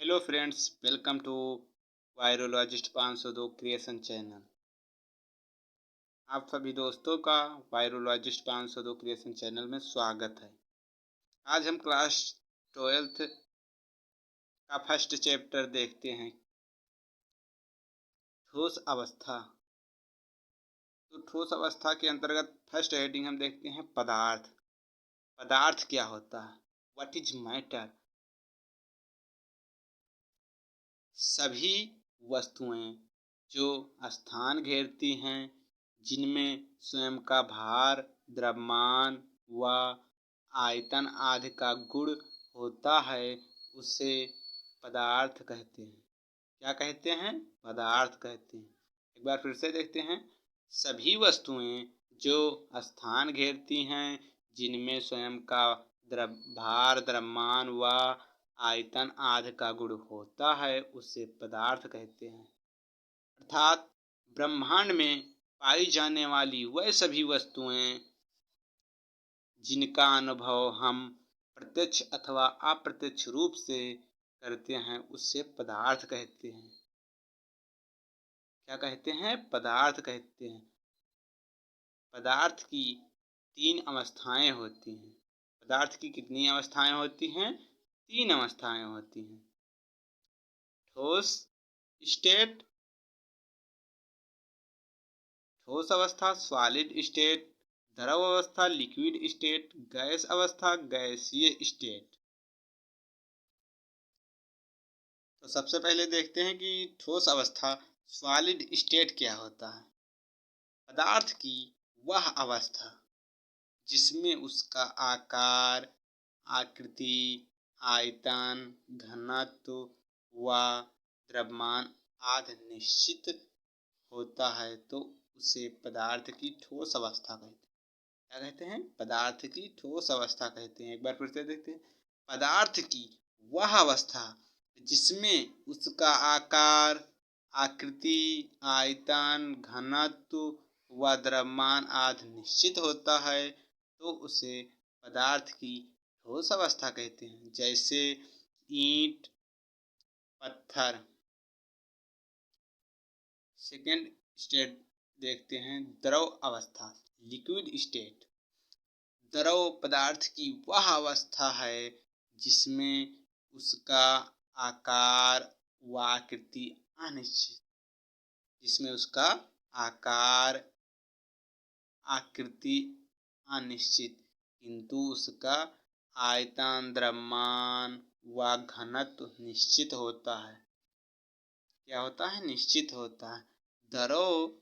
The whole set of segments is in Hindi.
Hello friends, welcome to virologist 502 creation channel. आप सभी दोस्तों का वायरोलॉजिस्ट 502 क्रिएशन चैनल में स्वागत है। आज हम क्लास 12th का फर्स्ट चैप्टर देखते हैं, ठोस अवस्था। तो ठोस अवस्था के अंतर्गत फर्स्ट हेडिंग हम देखते हैं पदार्थ। पदार्थ क्या होता है? What is matter? सभी वस्तुएं जो स्थान घेरती हैं, जिनमें स्वयं का भार, द्रव्यमान व आयतन आदि का गुण होता है, उसे पदार्थ कहते हैं। क्या कहते हैं? पदार्थ कहते हैं। एक बार फिर से देखते हैं। सभी वस्तुएं जो स्थान घेरती हैं, जिनमें स्वयं का भार, द्रव्यमान व आयतन आदि का गुण होता है, उसे पदार्थ कहते हैं। अर्थात ब्रह्मांड में पाई जाने वाली वह सभी वस्तुएं जिनका अनुभव हम प्रत्यक्ष अथवा अप्रत्यक्ष रूप से करते हैं, उससे पदार्थ कहते हैं। क्या कहते हैं? पदार्थ कहते हैं। पदार्थ की 3 अवस्थाएं होती हैं। पदार्थ की कितनी अवस्थाएं होती हैं? 3 अवस्थाएं होती हैं। ठोस स्टेट, ठोस अवस्था सॉलिड स्टेट, द्रव अवस्था लिक्विड स्टेट, गैस अवस्था गैसीय स्टेट। तो सबसे पहले देखते हैं कि ठोस अवस्था सॉलिड स्टेट क्या होता है। पदार्थ की वह अवस्था जिसमें उसका आकार, आकृति, आयतन, घनत्व व द्रव्यमान आदि निश्चित होता है, तो उसे पदार्थ की ठोस अवस्था कहते हैं। क्या कहते हैं? पदार्थ की ठोस अवस्था कहते हैं। एक बार फिर से देखते हैं। पदार्थ की वह अवस्था जिसमें उसका आकार, आकृति, आयतन, घनत्व व द्रव्यमान आदि निश्चित होता है, तो उसे पदार्थ की ठोस अवस्था कहते हैं। जैसे ईंट, पत्थर। सेकेंड स्टेट देखते हैं, द्रव अवस्था लिक्विड स्टेट। द्रव पदार्थ की वह अवस्था है जिसमें उसका आकार व आकृति अनिश्चित, जिसमें उसका आकार, आकृति अनिश्चित, किंतु उसका आयतन, द्रव्यमान व घनत्व निश्चित होता है। क्या होता है? निश्चित होता है। द्रव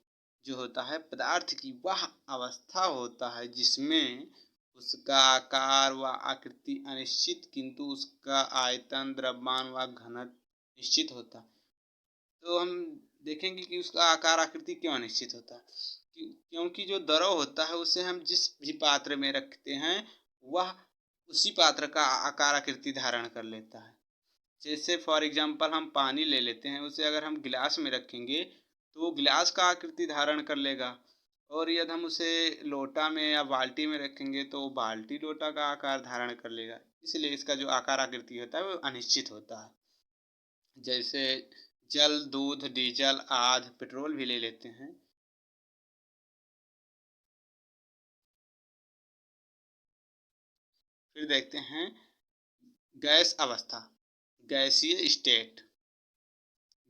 जो होता है पदार्थ की वह अवस्था होता है जिसमें उसका आकार व आकृति अनिश्चित, किंतु उसका आयतन, द्रव्यमान व घनत्व निश्चित होता है। तो हम देखेंगे कि उसका आकार आकृति क्यों अनिश्चित होता है। क्योंकि जो द्रव होता है उसे हम जिस भी पात्र में रखते हैं, वह उसी पात्र का आकार आकृति धारण कर लेता है। जैसे फॉर एग्जांपल हम पानी ले लेते हैं, उसे अगर हम गिलास में रखेंगे तो वो गिलास का आकृति धारण कर लेगा, और यदि हम उसे लोटा में या बाल्टी में रखेंगे तो वो बाल्टी लोटा का आकार धारण कर लेगा। इसलिए इसका जो आकार आकृति होता है वो अनिश्चित होता है। जैसे जल, दूध, डीजल आदि, पेट्रोल भी ले लेते हैं। फिर देखते हैं गैस अवस्था गैसीय स्टेट।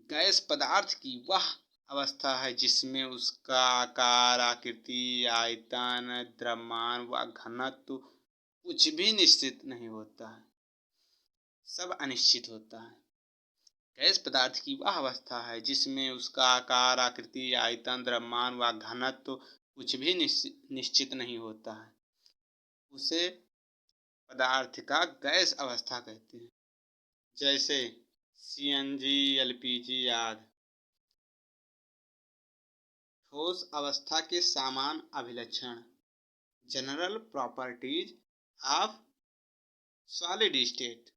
गैस पदार्थ की वह अवस्था है जिसमें उसका आकार, आकृति, आयतन, द्रव्यमान व घनत्व कुछ भी निश्चित नहीं होता है, सब अनिश्चित होता है। गैस पदार्थ की वह अवस्था है जिसमें उसका आकार, आकृति, आयतन, द्रव्यमान व घनत्व कुछ भी निश्चित नहीं होता है, उसे पदार्थ का गैस अवस्था कहते हैं। जैसे सीएनजी, एलपीजी आदि। ठोस अवस्था के सामान्य अभिलक्षण, general properties of solid state.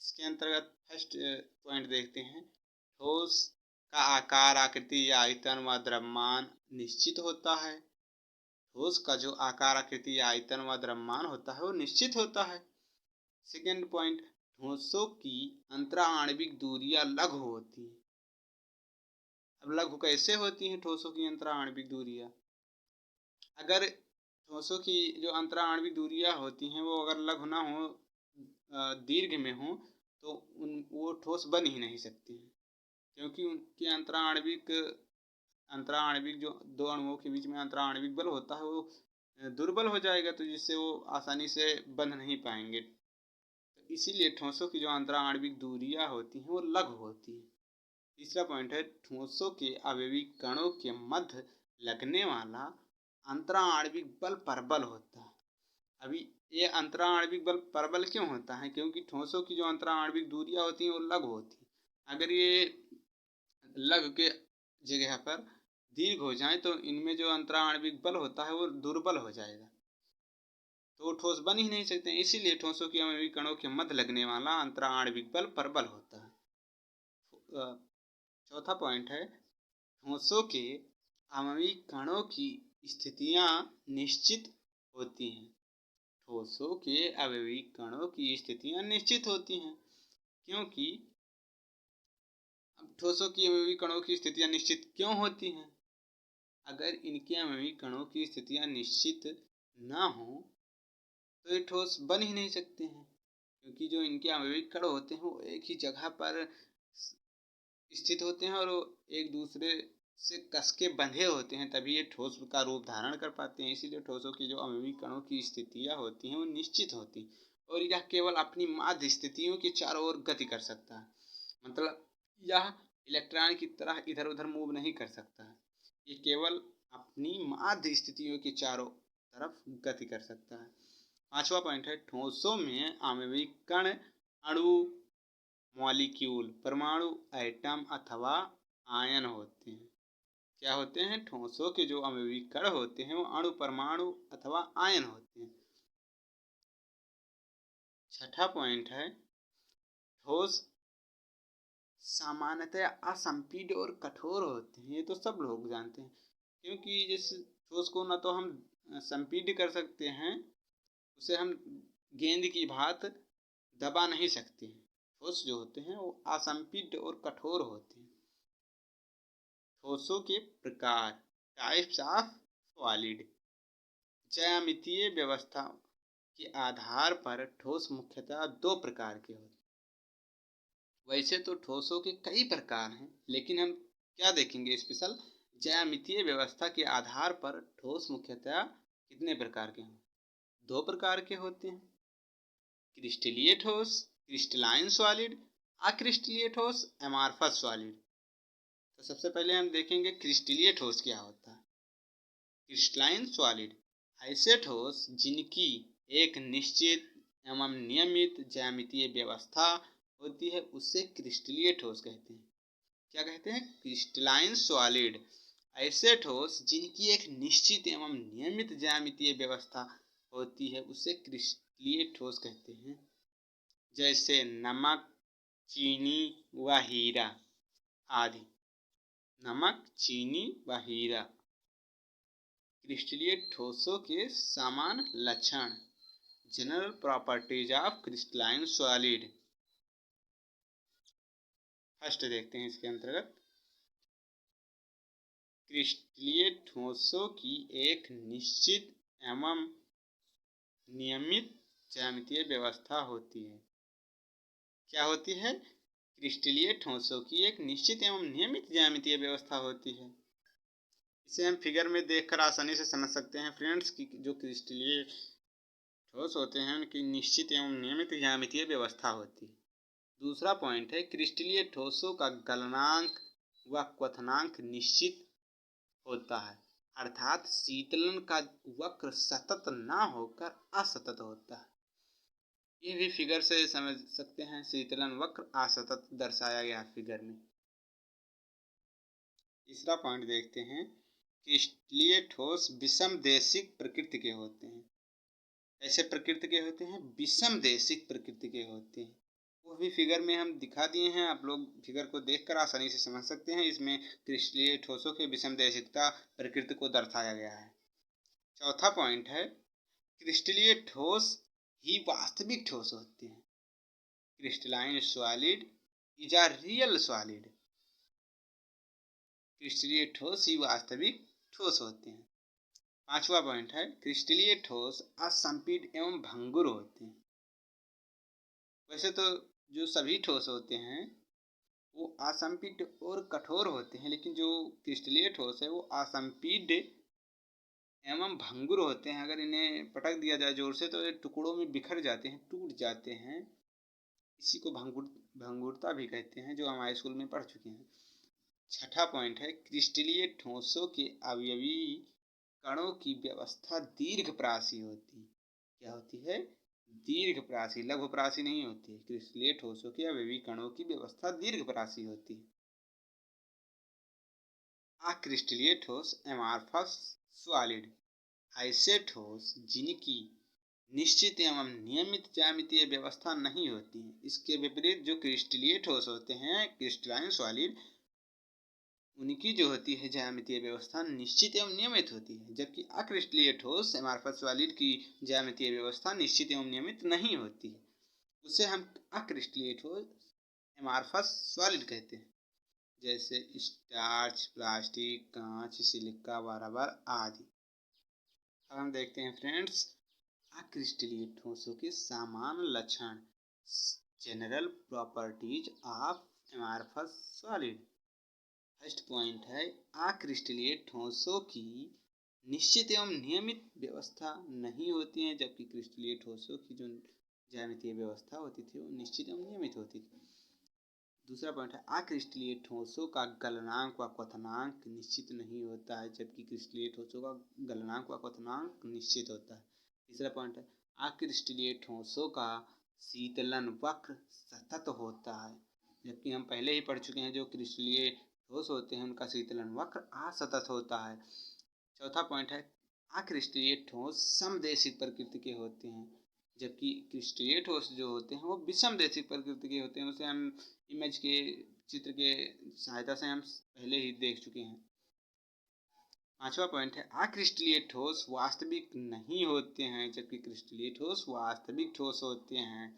इसके अंतर्गत फर्स्ट पॉइंट देखते हैं, ठोस का आकार, आकृति, आयतन व द्रव्यमान निश्चित होता है। ठोस का जो आकार, आकृति, आयतन व द्रव्यमान होता है वो निश्चित होता है। सेकेंड पॉइंट, ठोसों की अंतराणविक दूरियां लघु होती हैं। अब लघु कैसे होती हैं ठोसों की अंतराणविक दूरियां? अगर ठोसों की जो अंतराणविक दूरियां होती हैं वो अगर लघु ना हो, दीर्घ में हो, तो वो ठोस बन ही नहीं सकती हैं, क्योंकि उनकी अंतराणविक जो दो अणुओं के बीच में अंतराणविक बल होता है वो दुर्बल हो जाएगा, तो जिससे वो आसानी से बंध नहीं पाएंगे। तो इसीलिए ठोसों की जो अंतराणविक दूरियां होती हैं वो लघु होती हैं। तीसरा पॉइंट है, ठोसों के अवयवी कणों के मध्य लगने वाला अंतराणविक बल परबल होता है। अभी ये अंतराणविक बल परबल क्यों होता है? क्योंकि ठोसों की जो अंतराणविक दूरियां होती हैं वो लघु होती हैं। अगर ये लघु के जगह पर दीर्घ हो जाए तो इनमें जो अंतराणविक बल होता है वो दुर्बल हो जाएगा, तो वो ठोस बन ही नहीं सकते। इसीलिए ठोसों के अवयवी कणों के मध्य लगने वाला अंतराणविक बल परबल होता है। चौथा पॉइंट है, ठोसों के आणविक कणों की स्थितियां निश्चित होती हैं। ठोसों के अवयवी कणों की स्थितियां निश्चित होती हैं, क्योंकि अब ठोसों की अवयवी कणों की स्थितियां निश्चित क्यों होती हैं? अगर इनके अवयवी कणों की स्थितियां निश्चित ना हो तो ये ठोस बन ही नहीं सकते हैं, क्योंकि जो इनके अवयवी कण होते हैं वो एक ही जगह पर स्थित होते हैं और वो एक दूसरे से कस के बंधे होते हैं, तभी ये ठोस का रूप धारण कर पाते हैं। इसीलिए ठोसों की जो अवयवी कणों की स्थितियां होती हैं वो निश्चित होती हैं, और यह केवल अपनी माध्य स्थितियों के चारों ओर गति कर सकता है। मतलब यह इलेक्ट्रॉन की तरह इधर उधर मूव नहीं कर सकता है, ये केवल अपनी माध्य स्थितियों के चारों तरफ गति कर सकता है। पांचवा पॉइंट है, ठोसों में आणविक कण अणु मॉलिक्यूल परमाणु एटम अथवा आयन होते हैं। क्या होते हैं? ठोसों के जो अवयवी कण होते हैं वो अणु परमाणु अथवा आयन होते हैं। छठा पॉइंट है, ठोस सामान्यतः असंपीड्य और कठोर होते हैं। ये तो सब लोग जानते हैं, क्योंकि जिस ठोस को न तो हम संपीड्य कर सकते हैं, उसे हम गेंद की भांत दबा नहीं सकते हैं। ठोस जो होते हैं वो असंपीड्य और कठोर होते हैं। ठोसों के प्रकार, टाइप्स ऑफ सॉलिड। ज्यामितीय व्यवस्था के आधार पर ठोस मुख्यतः दो प्रकार के होते हैं। वैसे तो ठोसों के कई प्रकार हैं, लेकिन हम क्या देखेंगे स्पेशल, ज्यामितीय व्यवस्था के आधार पर ठोस मुख्यतः कितने प्रकार के हैं? दो प्रकार के होते हैं, क्रिस्टलीय ठोस क्रिस्टलाइन सॉलिड, अक्रिस्टलीय ठोस एमॉर्फस सॉलिड। तो सबसे पहले हम देखेंगे क्रिस्टलीय ठोस क्या होता है। क्रिस्टलाइन सॉलिड ऐसे ठोस जिनकी एक निश्चित एवं नियमित ज्यामितीय व्यवस्था होती है उससे क्रिस्टलीय ठोस कहते हैं। क्या कहते हैं? क्रिस्टलाइन सॉलिड ऐसे ठोस जिनकी एक निश्चित एवं नियमित ज्यामितीय व्यवस्था होती है उससे क्रिस्टलीय ठोस कहते हैं। जैसे नमक, चीनी व हीरा आदि। नमक, चीनी व हीरा। क्रिस्टलीय ठोसों के सामान्य लक्षण, general properties of crystalline solid. First देखते हैं इसके अंतर्गत, क्रिस्टलीय ठोसों की एक निश्चित एवं नियमित ज्यामितीय व्यवस्था होती है। क्या होती है? क्रिस्टलीय ठोसों की एक निश्चित एवं नियमित ज्यामितीय व्यवस्था होती है। इसे हम फिगर में देखकर आसानी से समझ सकते हैं फ्रेंड्स कि जो क्रिस्टलीय ठोस होते हैं उनकी निश्चित एवं नियमित ज्यामितीय व्यवस्था होती है। दूसरा पॉइंट है, क्रिस्टलीय ठोसों का गलनांक व क्वथनांक निश्चित होता है, अर्थात शीतलन का वक्र सतत ना होकर असतत होता है। ये भी फिगर से समझ सकते हैं, शीतलन वक्र असतत दर्शाया गया फिगर में। तीसरा पॉइंट देखते हैं, क्रिस्टलीय ठोस विषमदेशिक प्रकृति के होते हैं। ऐसे प्रकृति के होते हैं, विषमदेशिक प्रकृति के होते हैं। वो भी फिगर में हम दिखा दिए हैं, आप लोग फिगर को देखकर आसानी से समझ सकते हैं। इसमें क्रिस्टलीय ठोसों के विषमदेशिकता प्रकृति को दर्शाया गया है। चौथा पॉइंट है, क्रिस्टलीय ठोस ही वास्तविक ठोस होते हैं। Crystalline solid is a real solid. क्रिस्टलीय ठोस ही वास्तविक ठोस होते हैं। 5वां पॉइंट है क्रिस्टलीय ठोस असंपीड एवं भंगुर होते हैं। वैसे तो जो सभी ठोस होते हैं वो असंपीड और कठोर होते हैं, लेकिन जो क्रिस्टलीय ठोस है वो असंपीड एवं भंगुर होते हैं। अगर इन्हें पटक दिया जाए जोर से तो ये टुकड़ों में बिखर जाते हैं, टूट जाते हैं। इसी को भंगुरता भी कहते हैं, जो हम हाई स्कूल में पढ़ चुके हैं। 6ठा पॉइंट है क्रिस्टलीय ठोसों के अवयवी कणों की व्यवस्था दीर्घप्रासी होती है। क्या होती है? दीर्घप्रासी, लघुप्रासी नहीं होती है। क्रिस्टलीय ठोसों के अवयवी कणों की व्यवस्था दीर्घप्रासी होती है। अक्रिस्टलीय ठोस एमार्फस सॉलिड, ऐसे ठोस जिनकी निश्चित एवं नियमित ज्यामितीय व्यवस्था नहीं होती है। इसके विपरीत जो क्रिस्टलीय ठोस होते हैं, क्रिस्टलाइन सॉलिड, उनकी जो होती है ज्यामितीय व्यवस्था निश्चित एवं नियमित होती है, जबकि अक्रिस्टलीय ठोस एमार्फस सॉलिड की ज्यामितीय व्यवस्था निश्चित एवं नियमित नहीं होती है। उसे हम अक्रिस्टलीय ठोस एमार्फस सॉलिड कहते हैं, जैसे स्टार्च, प्लास्टिक, कांच, सिलिका, रबर आदि। अब हम देखते हैं फ्रेंड्स अक्रिस्टलीय ठोसों के सामान्य लक्षण, general properties of amorphous solid. First point है अक्रिस्टलीय ठोसों की निश्चित एवं नियमित व्यवस्था नहीं होती है, जबकि क्रिस्टलीय ठोसों की जो ज्यामितीय व्यवस्था होती थी वो निश्चित एवं नियमित होती थी। दूसरा पॉइंट है अक्रिस्टलीय ठोसों का गलनांक व क्वथनांक निश्चित नहीं होता है, जबकि क्रिस्टलीय ठोसों का गलनांक व क्वथनांक निश्चित होता है। तीसरा पॉइंट है अक्रिस्टलीय ठोसों का शीतलन वक्र सतत होता है, जबकि हम पहले ही पढ़ चुके हैं जो क्रिस्टलीय ठोस होते हैं उनका शीतलन वक्र असतत होता है। चौथा पॉइंट है अक्रिस्टलीय ठोस समदेशिक प्रकृति के होते हैं, जबकि क्रिस्टलीय ठोस जो होते हैं वो विषमदेशिक प्रकृति के होते हैं। उसे हम इमेज के चित्र के सहायता से हम पहले ही देख चुके हैं। पांचवा पॉइंट है अक्रिस्टलीय ठोस वास्तविक नहीं होते हैं, जबकि क्रिस्टलीय ठोस वास्तविक ठोस होते हैं।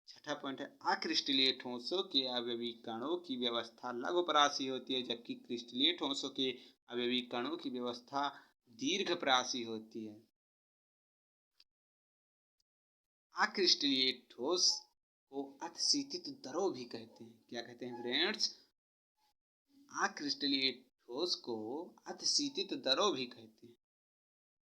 छठा पॉइंट है अक्रिस्टलीय ठोसों के अवयवी कणों की व्यवस्था लघुपरासी होती है, जबकि क्रिस्टलीय ठोसों के अवयवी कणों की व्यवस्था दीर्घपरासी होती है। अक्रिस्टलीय ठोस को अतिशीतित द्रव भी कहते हैं। क्या कहते हैं फ्रेंड्स? अक्रिस्टलीय ठोस को अतिशीतित द्रव भी कहते हैं।